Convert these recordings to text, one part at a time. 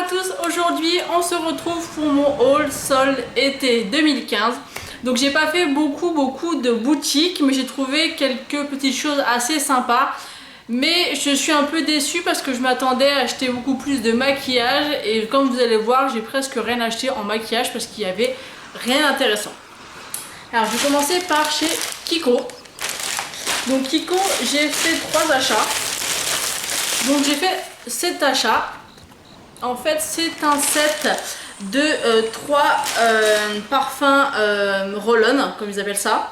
tous, aujourd'hui on se retrouve pour mon haul sol été 2015. Donc j'ai pas fait beaucoup de boutiques, mais j'ai trouvé quelques petites choses assez sympas. Mais je suis un peu déçue parce que je m'attendais à acheter beaucoup plus de maquillage. Et comme vous allez voir, j'ai presque rien acheté en maquillage parce qu'il y avait rien d'intéressant. Alors je vais commencer par chez Kiko. Donc Kiko, j'ai fait 3 achats. Donc j'ai fait 7 achats. En fait c'est un set de 3 parfums roll-on, comme ils appellent ça.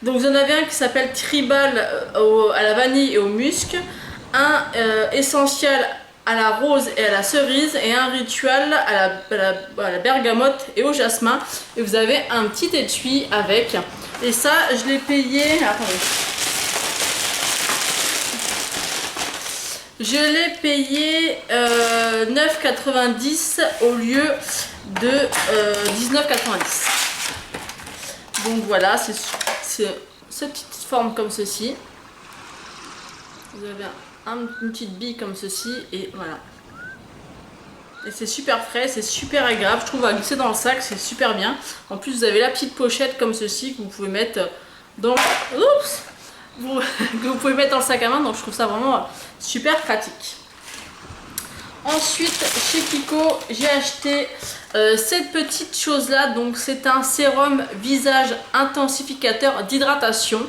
Donc vous en avez un qui s'appelle Tribal à la vanille et au musc, un essentiel à la rose et à la cerise, et un rituel à la bergamote et au jasmin. Et vous avez un petit étui avec. Et ça je l'ai payé, attendez, je l'ai payé 9,90 au lieu de 19,90. Donc voilà, c'est cette petite forme comme ceci. Vous avez une petite bille comme ceci et voilà. Et c'est super frais, c'est super agréable, je trouve, à glisser dans le sac, c'est super bien. En plus vous avez la petite pochette comme ceci que vous pouvez mettre dans... Oups, que vous pouvez mettre dans le sac à main, donc je trouve ça vraiment super pratique. Ensuite chez Kiko j'ai acheté cette petite chose là, donc c'est un sérum visage intensificateur d'hydratation.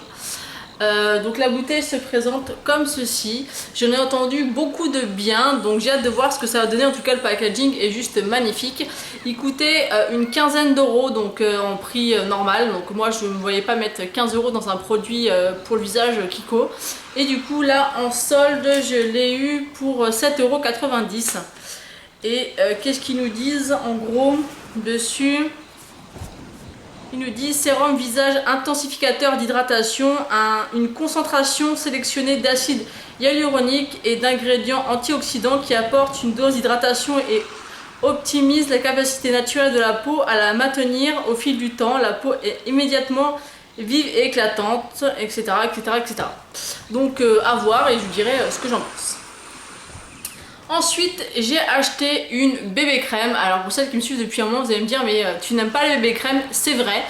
Donc la bouteille se présente comme ceci. J'en ai entendu beaucoup de bien, donc j'ai hâte de voir ce que ça va donner. En tout cas le packaging est juste magnifique. Il coûtait une quinzaine d'euros, donc en prix normal. Donc moi je ne me voyais pas mettre 15 euros dans un produit pour le visage Kiko. Et du coup là en solde je l'ai eu pour 7,90 €. Et qu'est-ce qu'ils nous disent en gros dessus? Il nous dit sérum visage intensificateur d'hydratation, une concentration sélectionnée d'acide hyaluronique et d'ingrédients antioxydants qui apportent une dose d'hydratation et optimise la capacité naturelle de la peau à la maintenir au fil du temps. La peau est immédiatement vive et éclatante, etc. Donc à voir, et je vous dirai ce que j'en pense. Ensuite j'ai acheté une bébé crème. Alors pour celles qui me suivent depuis un moment, vous allez me dire mais tu n'aimes pas les bébé crème, c'est vrai,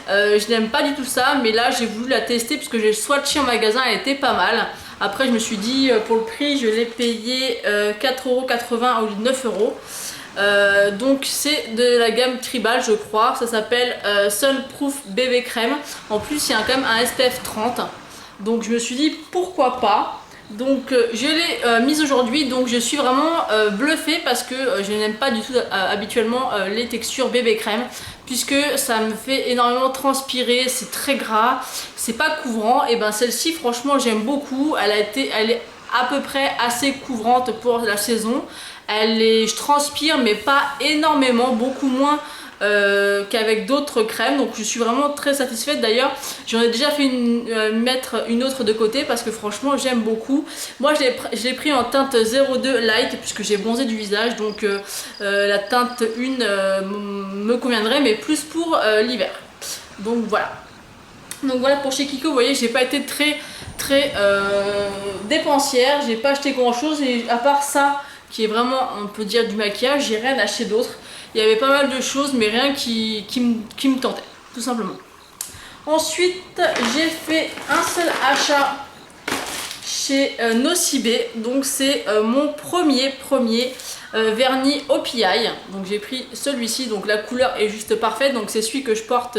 je n'aime pas du tout ça, mais là j'ai voulu la tester puisque j'ai swatché en magasin, elle était pas mal. Après je me suis dit pour le prix je l'ai payé 4,80 € au lieu de 9 €. Donc c'est de la gamme Tribal je crois, ça s'appelle Sunproof bébé crème. En plus il y a quand même un SPF 30, donc je me suis dit pourquoi pas. Donc je l'ai mise aujourd'hui, donc je suis vraiment bluffée parce que je n'aime pas du tout habituellement les textures bébé crème, puisque ça me fait énormément transpirer, c'est très gras, c'est pas couvrant. Et ben celle-ci franchement j'aime beaucoup, elle est à peu près assez couvrante pour la saison. Je transpire mais pas énormément, beaucoup moins qu'avec d'autres crèmes, donc je suis vraiment très satisfaite. D'ailleurs j'en ai déjà fait mettre une autre de côté parce que franchement j'aime beaucoup. Moi je l'ai pris en teinte 02 light puisque j'ai bronzé du visage, donc la teinte 1 me conviendrait, mais plus pour l'hiver. Donc voilà. Donc voilà pour chez Kiko, vous voyez j'ai pas été très dépensière, j'ai pas acheté grand chose, et à part ça qui est vraiment on peut dire du maquillage, j'ai rien acheté d'autre. Il y avait pas mal de choses mais rien qui me tentait tout simplement. Ensuite j'ai fait un seul achat chez Nocibé, donc c'est mon premier vernis au PI. Donc j'ai pris celui-ci, donc la couleur est juste parfaite, donc c'est celui que je porte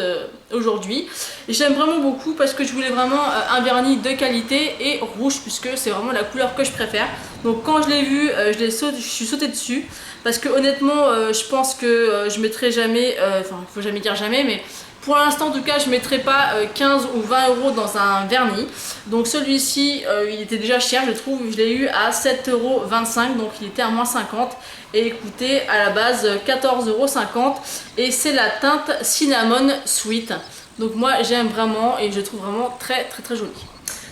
aujourd'hui. Et j'aime vraiment beaucoup parce que je voulais vraiment un vernis de qualité et rouge, puisque c'est vraiment la couleur que je préfère. Donc quand je l'ai vu, je suis sautée dessus parce que honnêtement je pense que je mettrai jamais, enfin faut jamais dire jamais, mais pour l'instant en tout cas je ne mettrai pas 15 ou 20 € dans un vernis. Donc celui-ci il était déjà cher je trouve, je l'ai eu à 7,25 €, donc il était à moins 50 et il coûtait à la base 14,50 € et c'est la teinte Cinnamon Sweet. Donc moi j'aime vraiment et je trouve vraiment très joli.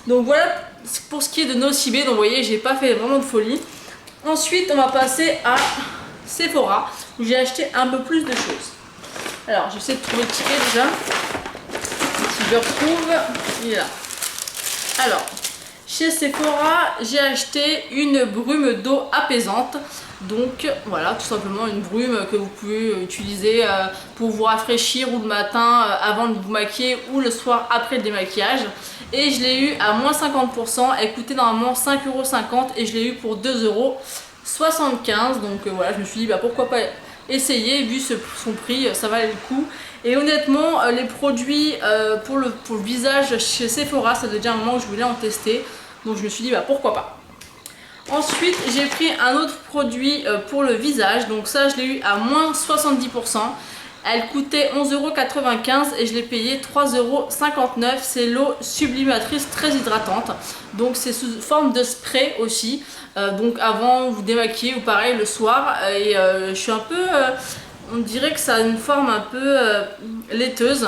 Donc voilà pour ce qui est de Nocibé, donc vous voyez j'ai pas fait vraiment de folie. Ensuite on va passer à Sephora où j'ai acheté un peu plus de choses. Alors, j'essaie de trouver le ticket déjà. Si je le retrouve, il est là. Alors, Chez Sephora, j'ai acheté une brume d'eau apaisante. Donc voilà, tout simplement une brume que vous pouvez utiliser pour vous rafraîchir ou le matin avant de vous maquiller ou le soir après le démaquillage. Et je l'ai eu à moins 50%, elle coûtait normalement 5,50 € et je l'ai eu pour 2,75 €. Donc voilà, je me suis dit bah, pourquoi pas essayer, vu son prix, ça valait le coup. Et honnêtement, les produits pour le visage chez Sephora, ça faisait déjà un moment que je voulais en tester. Donc je me suis dit bah pourquoi pas. Ensuite, j'ai pris un autre produit pour le visage. Donc ça, je l'ai eu à moins 70%. Elle coûtait 11,95 € et je l'ai payé 3,59 €. C'est l'eau sublimatrice très hydratante. Donc c'est sous forme de spray aussi. Donc avant, vous démaquillez ou pareil le soir. Et je suis un peu... on dirait que ça a une forme un peu laiteuse.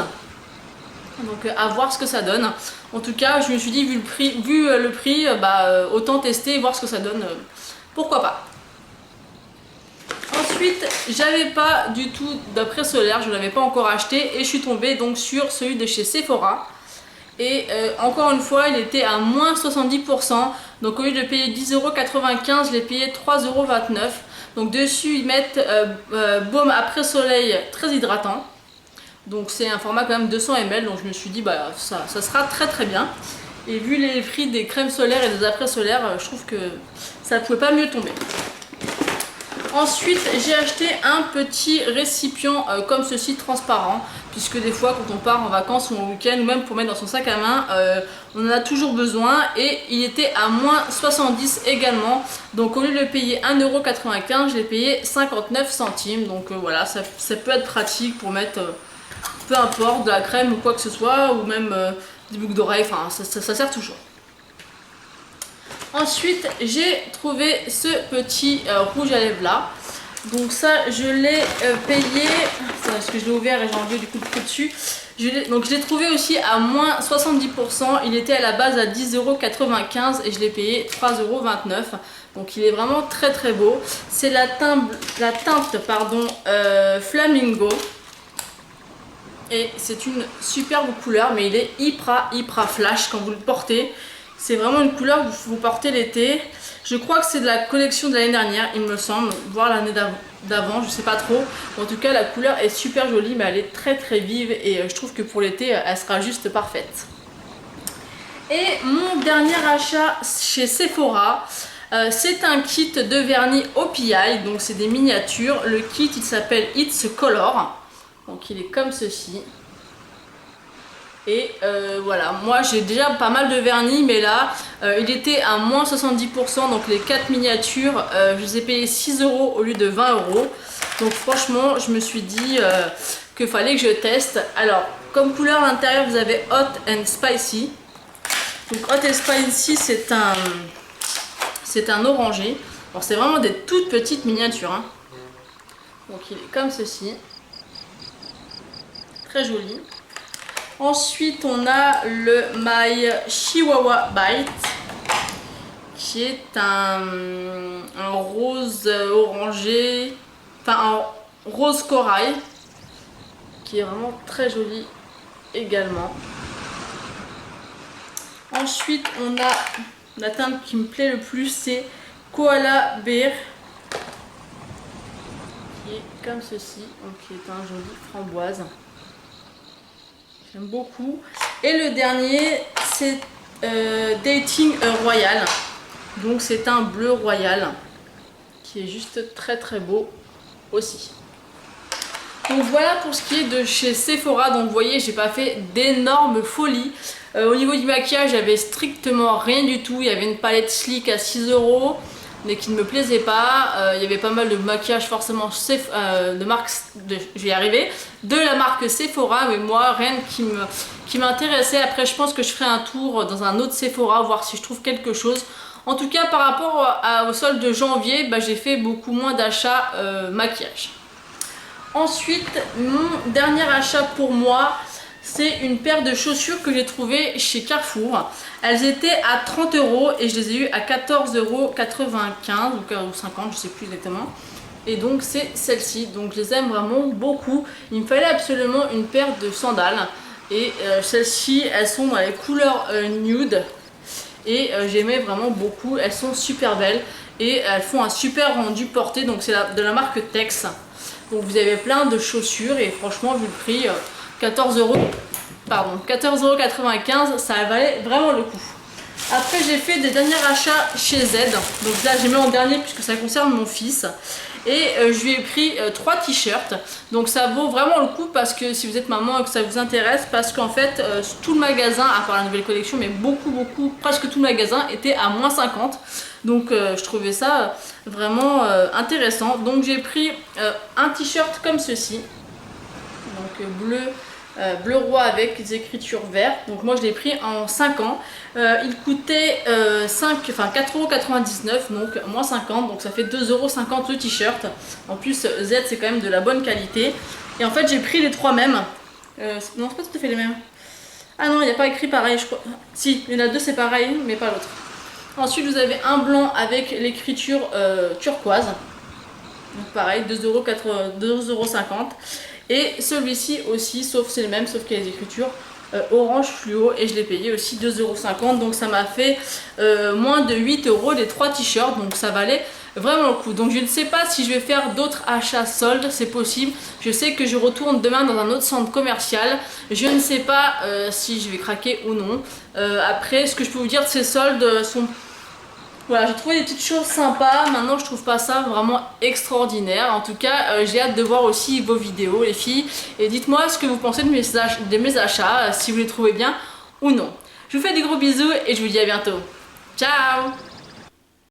Donc à voir ce que ça donne. En tout cas, je me suis dit, vu le prix, autant tester et voir ce que ça donne. Pourquoi pas. Ensuite, j'avais pas du tout d'après solaire, je ne l'avais pas encore acheté et je suis tombée donc sur celui de chez Sephora. Et encore une fois, il était à moins 70%. Donc au lieu de payer 10,95 €, je l'ai payé 3,29 €. Donc dessus, ils mettent baume après soleil très hydratant. Donc c'est un format quand même 200 ml, donc je me suis dit bah ça sera très très bien. Et vu les prix des crèmes solaires et des après solaires, je trouve que ça ne pouvait pas mieux tomber. Ensuite, j'ai acheté un petit récipient comme ceci transparent, puisque des fois quand on part en vacances ou en week-end, ou même pour mettre dans son sac à main, on en a toujours besoin. Et il était à moins 70 également. Donc au lieu de le payer 1,95 €, je l'ai payé 59 centimes. Donc voilà, ça peut être pratique pour mettre... peu importe, de la crème ou quoi que ce soit, ou même des boucles d'oreilles, enfin ça sert toujours. Ensuite, j'ai trouvé ce petit rouge à lèvres là. Donc ça, je l'ai payé, parce que je l'ai ouvert et j'ai enlevé du coup le truc dessus. Donc je l'ai trouvé aussi à moins 70%, il était à la base à 10,95 € et je l'ai payé 3,29 €. Donc il est vraiment très très beau. C'est la teinte Flamingo. Et c'est une superbe couleur, mais il est hyper flash quand vous le portez. C'est vraiment une couleur que vous portez l'été. Je crois que c'est de la collection de l'année dernière, il me semble, voire l'année d'avant, je sais pas trop. En tout cas, la couleur est super jolie, mais elle est très très vive et je trouve que pour l'été, elle sera juste parfaite. Et mon dernier achat chez Sephora, c'est un kit de vernis OPI, donc c'est des miniatures. Le kit, il s'appelle It's Color. Donc il est comme ceci. Et voilà, moi j'ai déjà pas mal de vernis, mais là il était à moins 70%, donc les 4 miniatures, je les ai payées 6 € au lieu de 20 €. Donc franchement, je me suis dit qu'il fallait que je teste. Alors, comme couleur à l'intérieur, vous avez Hot and Spicy. Donc Hot and Spicy, c'est un orangé. Alors c'est vraiment des toutes petites miniatures. Hein. Donc il est comme ceci. Très joli. Ensuite, on a le My Chihuahua Bite, qui est un rose orangé, enfin un rose corail, qui est vraiment très joli également. Ensuite, on a la teinte qui me plaît le plus, c'est Koala Bear, qui est comme ceci, donc qui est un joli framboise. J'aime beaucoup. Et le dernier, c'est Dating Royal. Donc c'est un bleu royal qui est juste très très beau aussi. Donc voilà pour ce qui est de chez Sephora. Donc vous voyez, j'ai pas fait d'énormes folies. Au niveau du maquillage, j'avais strictement rien du tout. Il y avait une palette Sleek à 6 €. Mais qui ne me plaisait pas. Il y avait pas mal de maquillage forcément de marque, je vais y arriver, de la marque Sephora, mais moi rien qui m'intéressait. Après je pense que je ferai un tour dans un autre Sephora, voir si je trouve quelque chose. En tout cas par rapport au solde de janvier, j'ai fait beaucoup moins d'achats maquillage. Ensuite, mon dernier achat pour moi, c'est une paire de chaussures que j'ai trouvées chez Carrefour. Elles étaient à 30 € et je les ai eues à 14,95 € ou 50, je sais plus exactement. Et donc c'est celle-ci, donc je les aime vraiment beaucoup. Il me fallait absolument une paire de sandales. Et celles-ci, elles sont dans les couleurs nude. et j'aimais vraiment beaucoup. Elles sont super belles et elles font un super rendu porté, donc c'est de la marque Tex. Donc vous avez plein de chaussures et franchement vu le prix, 14,95 €, ça valait vraiment le coup. Après j'ai fait des derniers achats chez Z, donc là j'ai mis en dernier puisque ça concerne mon fils. Et je lui ai pris 3 t-shirts, donc ça vaut vraiment le coup parce que si vous êtes maman et que ça vous intéresse, parce qu'en fait tout le magasin, à part la nouvelle collection, mais beaucoup, presque tout le magasin était à moins 50, donc je trouvais ça vraiment intéressant. Donc j'ai pris un t-shirt comme ceci, donc bleu roi avec des écritures vertes, donc moi je l'ai pris en 5 ans. Il coûtait 4,99 €, donc moins 50, donc ça fait 2,50 € le t-shirt. En plus Z c'est quand même de la bonne qualité. Et en fait j'ai pris les 3 mêmes. Non c'est pas tout à fait les mêmes. Ah non il n'y a pas écrit pareil je crois. Si, il y en a 2 c'est pareil mais pas l'autre. Ensuite vous avez un blanc avec l'écriture turquoise. Donc pareil 2,50 €. Et celui-ci aussi, sauf c'est le même, sauf qu'il y a les écritures orange fluo, et je l'ai payé aussi 2,50 €. Donc ça m'a fait moins de 8 € les 3 t-shirts, donc ça valait vraiment le coup. Donc je ne sais pas si je vais faire d'autres achats soldes, c'est possible. Je sais que je retourne demain dans un autre centre commercial. Je ne sais pas si je vais craquer ou non. Après, ce que je peux vous dire de ces soldes sont... Voilà, j'ai trouvé des petites choses sympas. Maintenant, je trouve pas ça vraiment extraordinaire. En tout cas, j'ai hâte de voir aussi vos vidéos, les filles. Et dites-moi ce que vous pensez de mes achats, si vous les trouvez bien ou non. Je vous fais des gros bisous et je vous dis à bientôt. Ciao!